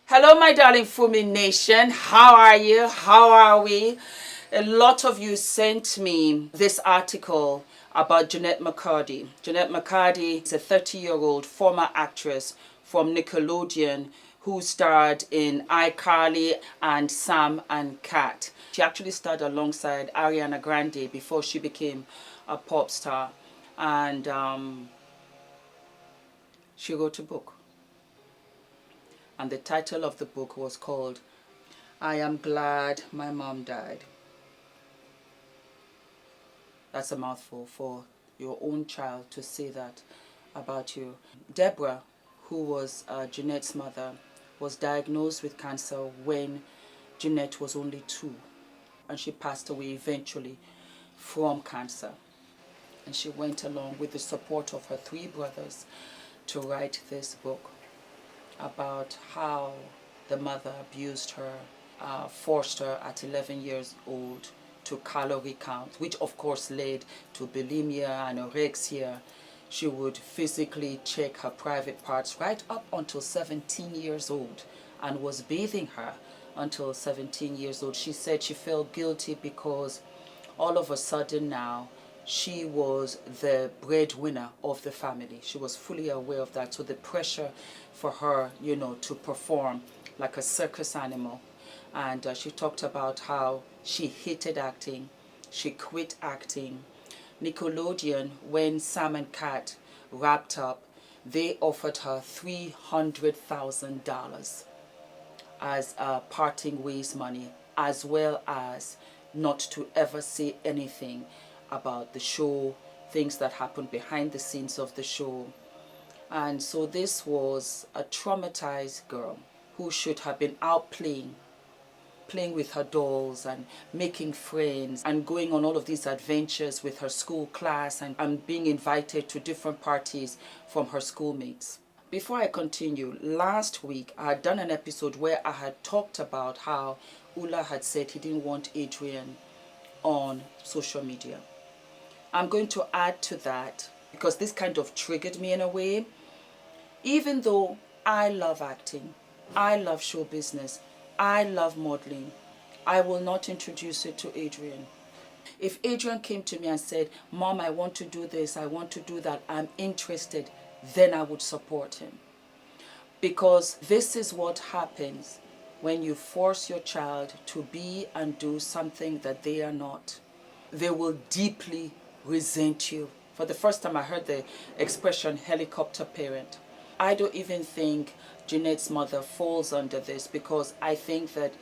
Hello, my darling Fumi Nation. How are you? How are we? A lot of you sent me this article about Jennette McCurdy. Jennette McCurdy is a 30-year-old former actress from Nickelodeon who starred in iCarly and Sam and Cat. She actually starred alongside Ariana Grande before she became a pop star. And she wrote a book. And the title of the book was called I Am Glad My Mom Died. That's a mouthful for your own child to say that about you. Deborah, who was Jennette's mother, was diagnosed with cancer when Jennette was only 2. And she passed away eventually from cancer. And she went along with the support of her 3 brothers to write this book about how the mother abused her, forced her at 11 years old to calorie count, which of course led to bulimia, anorexia. She would physically check her private parts right up until 17 years old and was bathing her until 17 years old. She said she felt guilty because all of a sudden now she was the breadwinner of the family. She was fully aware of that. So the pressure for her, you know, to perform like a circus animal. And she talked about how she hated acting. She quit acting. Nickelodeon, when Sam and Cat wrapped up, they offered her $300,000 as parting ways money, as well as not to ever say anything about the show, things that happened behind the scenes of the show. And so this was a traumatized girl who should have been out playing with her dolls and making friends and going on all of these adventures with her school class and being invited to different parties from her schoolmates. Before I continue, last week I had done an episode where I had talked about how Ula had said he didn't want Adrian on social media. I'm going to add to that because this kind of triggered me in a way. Even though I love acting, I love show business, I love modeling, I will not introduce it to Adrian. If Adrian came to me and said, Mom, I want to do this, I want to do that, I'm interested, then I would support him. Because this is what happens when you force your child to be and do something that they are not. They will deeply resent you. For the first time I heard the expression helicopter parent. I don't even think Jennette's mother falls under this because I think that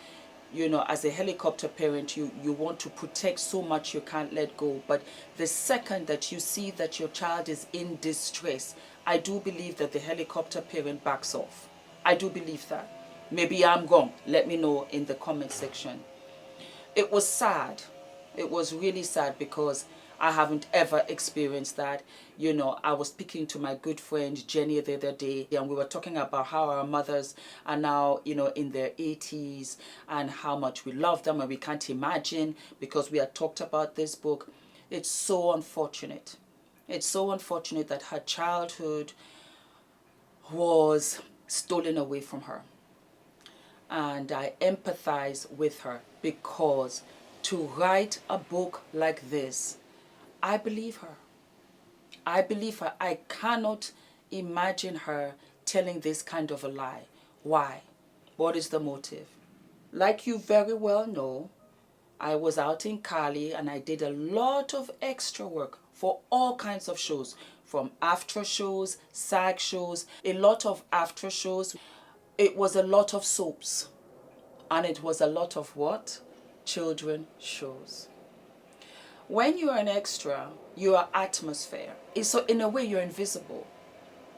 you know, as a helicopter parent, you want to protect so much you can't let go. But the second that you see that your child is in distress, I do believe that the helicopter parent backs off. I do believe that. Maybe I'm wrong. Let me know in the comment section. It was sad. It was really sad because I haven't ever experienced that. You know, I was speaking to my good friend Jenny the other day, and we were talking about how our mothers are now, you know, in their 80s and how much we love them, and we can't imagine, because we had talked about this book. It's so unfortunate. It's so unfortunate that her childhood was stolen away from her. And I empathize with her, because to write a book like this, I believe her. I believe her. I cannot imagine her telling this kind of a lie. Why? What is the motive? Like you very well know, I was out in Cali and I did a lot of extra work for all kinds of shows, from after shows, SAG shows, a lot of after shows. It was a lot of soaps, and it was a lot of what? Children shows. When you're an extra, you are atmosphere. So in a way, you're invisible,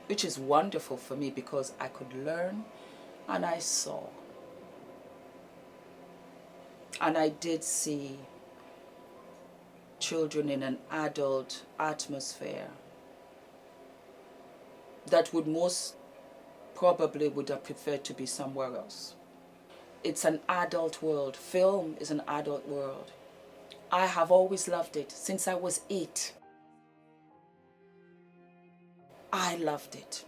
which is wonderful for me because I could learn and I saw. And I did see children in an adult atmosphere that would most probably would have preferred to be somewhere else. It's an adult world. Film is an adult world. I have always loved it since I was 8. I loved it.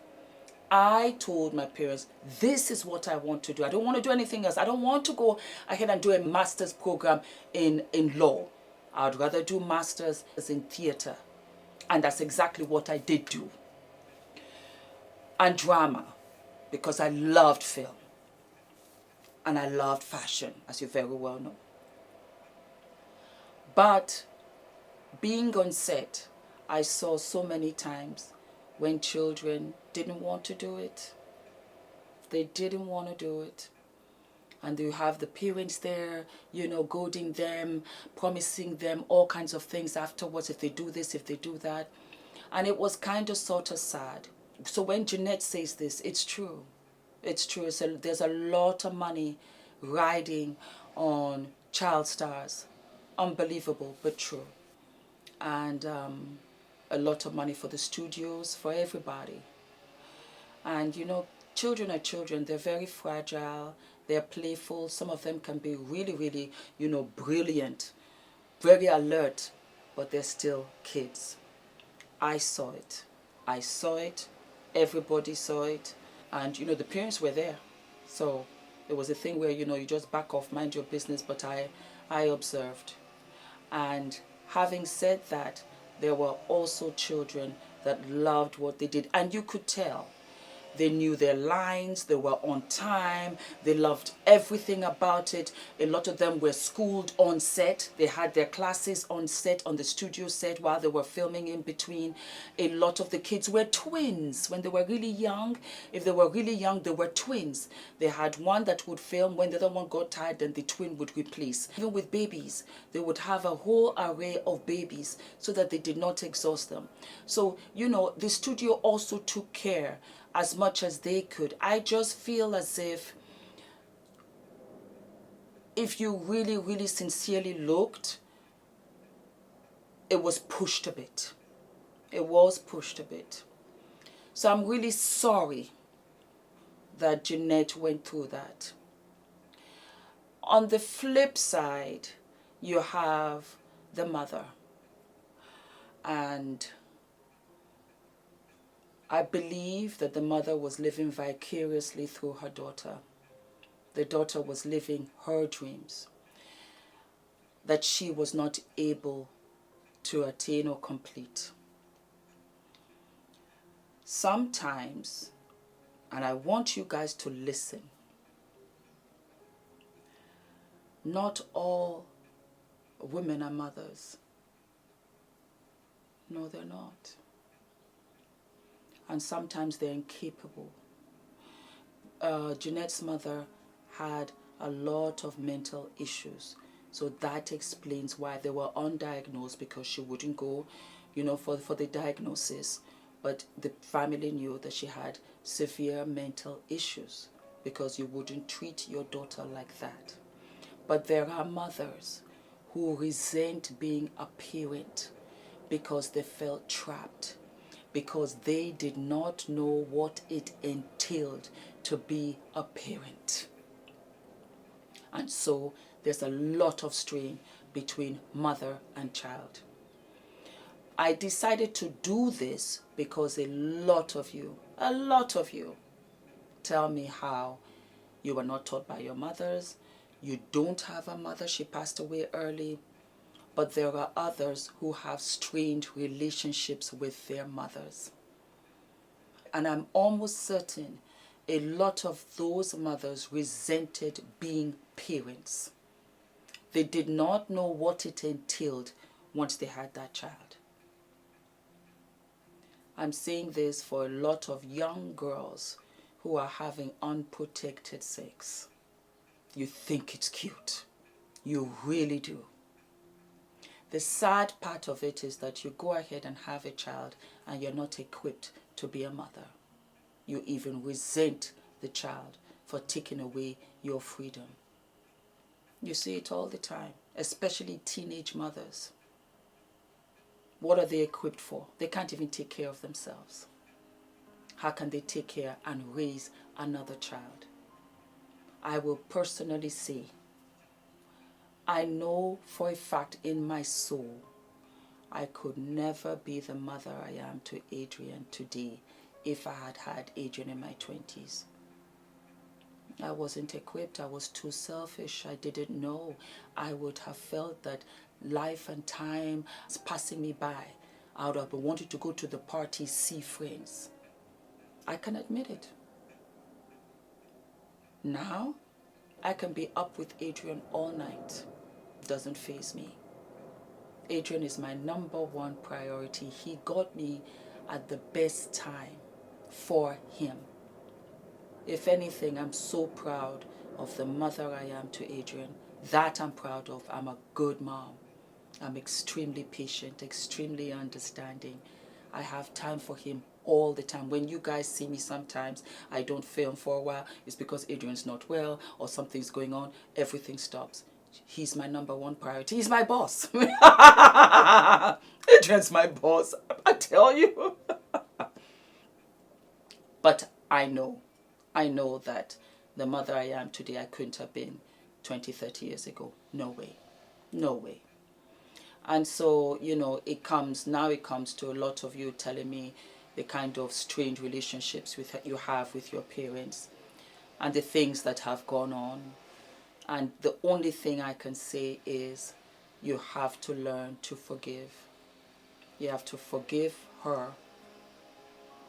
I told my parents, this is what I want to do. I don't want to do anything else. I don't want to go ahead and do a master's program in law. I'd rather do masters in theater. And that's exactly what I did do. And drama, because I loved film. And I loved fashion, as you very well know. But being on set, I saw so many times when children didn't want to do it. They didn't want to do it. And you have the parents there, you know, goading them, promising them all kinds of things afterwards, if they do this, if they do that. And it was kind of sort of sad. So when Jennette says this, it's true. It's true. So there's a lot of money riding on child stars. Unbelievable, but true. And a lot of money for the studios, for everybody. And you know, children are children. They're very fragile. They're playful. Some of them can be really, really, you know, brilliant, very alert, but they're still kids. I saw it. I saw it. Everybody saw it. And you know, the parents were there. So it was a thing where, you know, you just back off, mind your business. But I observed. And having said that, there were also children that loved what they did. And you could tell. They knew their lines, they were on time, they loved everything about it. A lot of them were schooled on set. They had their classes on set, on the studio set, while they were filming in between. A lot of the kids were twins when they were really young. If they were really young, they were twins. They had one that would film. When the other one got tired, then the twin would replace. Even with babies, they would have a whole array of babies so that they did not exhaust them. So, you know, the studio also took care as much as they could. I just feel as if you really, really sincerely looked, it was pushed a bit. It was pushed a bit. So I'm really sorry that Jennette went through that. On the flip side, you have the mother. And I believe that the mother was living vicariously through her daughter. The daughter was living her dreams that she was not able to attain or complete. Sometimes, and I want you guys to listen, not all women are mothers. No, they're not. And sometimes they're incapable. Jennette's mother had a lot of mental issues. So that explains why they were undiagnosed, because she wouldn't go, for the diagnosis. But the family knew that she had severe mental issues, because you wouldn't treat your daughter like that. But there are mothers who resent being a parent because they felt trapped, because they did not know what it entailed to be a parent. And so there's a lot of strain between mother and child. I decided to do this because a lot of you tell me how you were not taught by your mothers. You don't have a mother, she passed away early. But there are others who have strained relationships with their mothers. And I'm almost certain a lot of those mothers resented being parents. They did not know what it entailed once they had that child. I'm saying this for a lot of young girls who are having unprotected sex. You think it's cute. You really do. The sad part of it is that you go ahead and have a child and you're not equipped to be a mother. You even resent the child for taking away your freedom. You see it all the time, especially teenage mothers. What are they equipped for? They can't even take care of themselves. How can they take care and raise another child? I will personally say, I know for a fact in my soul, I could never be the mother I am to Adrian today if I had had Adrian in my 20s. I wasn't equipped. I was too selfish. I didn't know. I would have felt that life and time is passing me by. I would have wanted to go to the party, see friends. I can admit it. Now, I can be up with Adrian all night. Doesn't faze me. Adrian is my number one priority. He got me at the best time for him. If anything, I'm so proud of the mother I am to Adrian. That I'm proud of. I'm a good mom. I'm extremely patient, extremely understanding. I have time for him all the time. When you guys see me sometimes, I don't film for a while. It's because Adrian's not well or something's going on. Everything stops. He's my number one priority. He's my boss. Adrian's my boss. I tell you. But I know that the mother I am today, I couldn't have been 20, 30 years ago. No way. No way. And so, it comes to a lot of you telling me the kind of strained relationships you have with your parents and the things that have gone on. And the only thing I can say is you have to learn to forgive. You have to forgive her.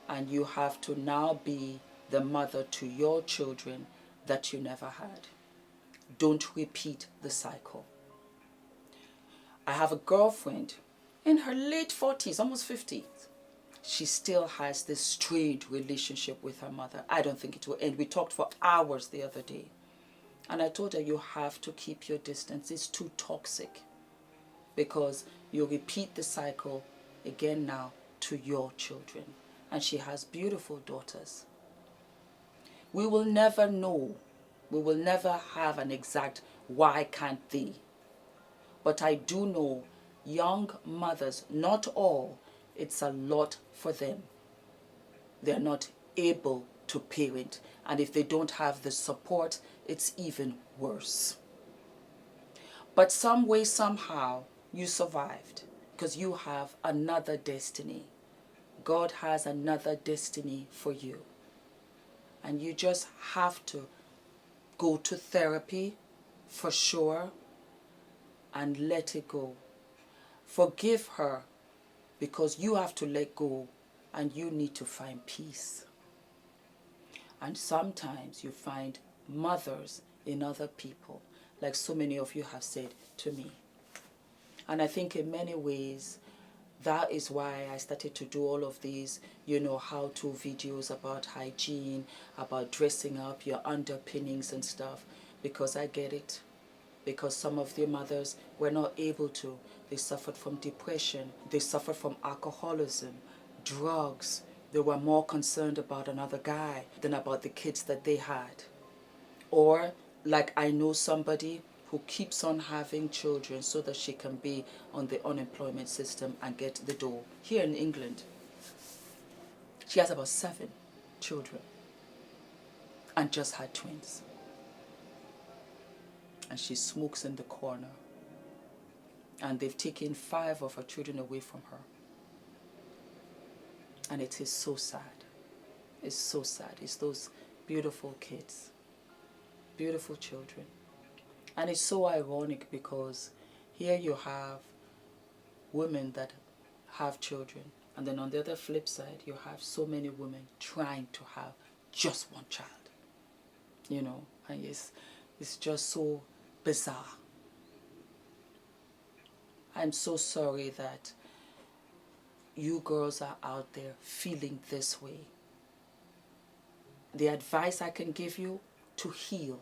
And you have to now be the mother to your children that you never had. Don't repeat the cycle. I have a girlfriend in her late 40s, almost 50s. She still has this strained relationship with her mother. I don't think it will end. We talked for hours the other day. And I told her, you have to keep your distance. It's too toxic. Because you repeat the cycle again now to your children. And she has beautiful daughters. We will never know. We will never have an exact why can't they. But I do know young mothers, not all, it's a lot for them. They're not able to parent. And if they don't have the support, it's even worse. But some way, somehow, you survived because you have another destiny. God has another destiny for you. And you just have to go to therapy for sure and let it go. Forgive her because you have to let go and you need to find peace. And sometimes you find mothers in other people, like so many of you have said to me. And I think in many ways, that is why I started to do all of these, how-to videos about hygiene, about dressing up, your underpinnings and stuff. because I get it. Because some of their mothers were not able to. They suffered from depression. They suffered from alcoholism, drugs. They were more concerned about another guy than about the kids that they had. Or, like I know somebody who keeps on having children so that she can be on the unemployment system and get the dough. Here in England, she has about 7 children and just had twins. And she smokes in the corner. And they've taken 5 of her children away from her. And it is so sad. It's so sad. It's those beautiful kids, beautiful children. And it's so ironic because here you have women that have children, and then on the other flip side, you have so many women trying to have just one child. You know, and it's just so bizarre. I'm so sorry that you girls are out there feeling this way. The advice I can give you: to heal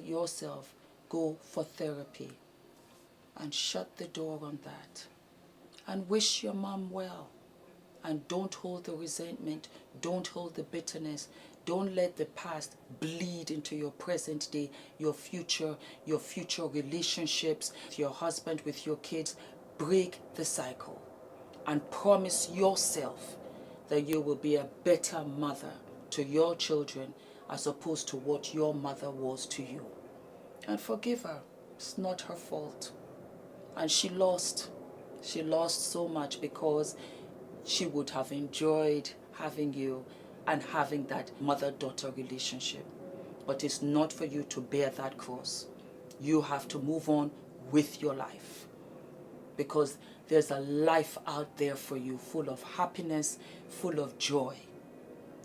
yourself, go for therapy and shut the door on that and wish your mom well. And don't hold the resentment, don't hold the bitterness, don't let the past bleed into your present day, your future relationships, with your husband, with your kids. Break the cycle and promise yourself that you will be a better mother to your children as opposed to what your mother was to you. And forgive her. It's not her fault. And she lost so much because she would have enjoyed having you and having that mother-daughter relationship. But it's not for you to bear that cross. You have to move on with your life, because there's a life out there for you, full of happiness, full of joy.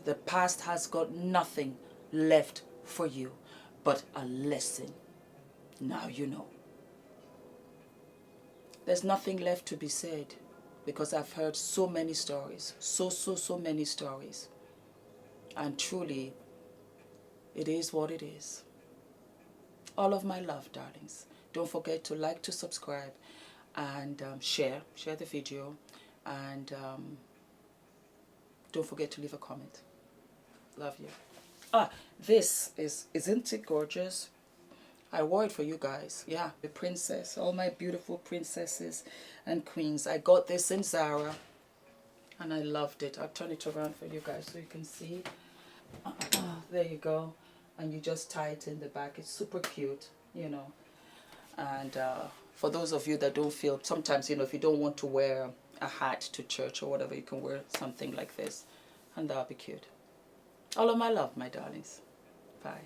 The past has got nothing left for you but a lesson. Now you know. There's nothing left to be said, because I've heard so many stories, so many stories. And truly, it is what it is. All of my love, darlings. Don't forget to like, to subscribe, and share the video. And don't forget to leave a comment. Love you. This isn't it gorgeous? I wore it for you guys. Yeah, the princess, all my beautiful princesses and queens. I got this in Zara and I loved it. I'll turn it around for you guys so you can see. There you go. And you just tie it in the back. It's super cute, you know. And for those of you that don't feel, sometimes, you know, if you don't want to wear a hat to church or whatever, you can wear something like this. And that'll be cute. All of my love, my darlings. Bye.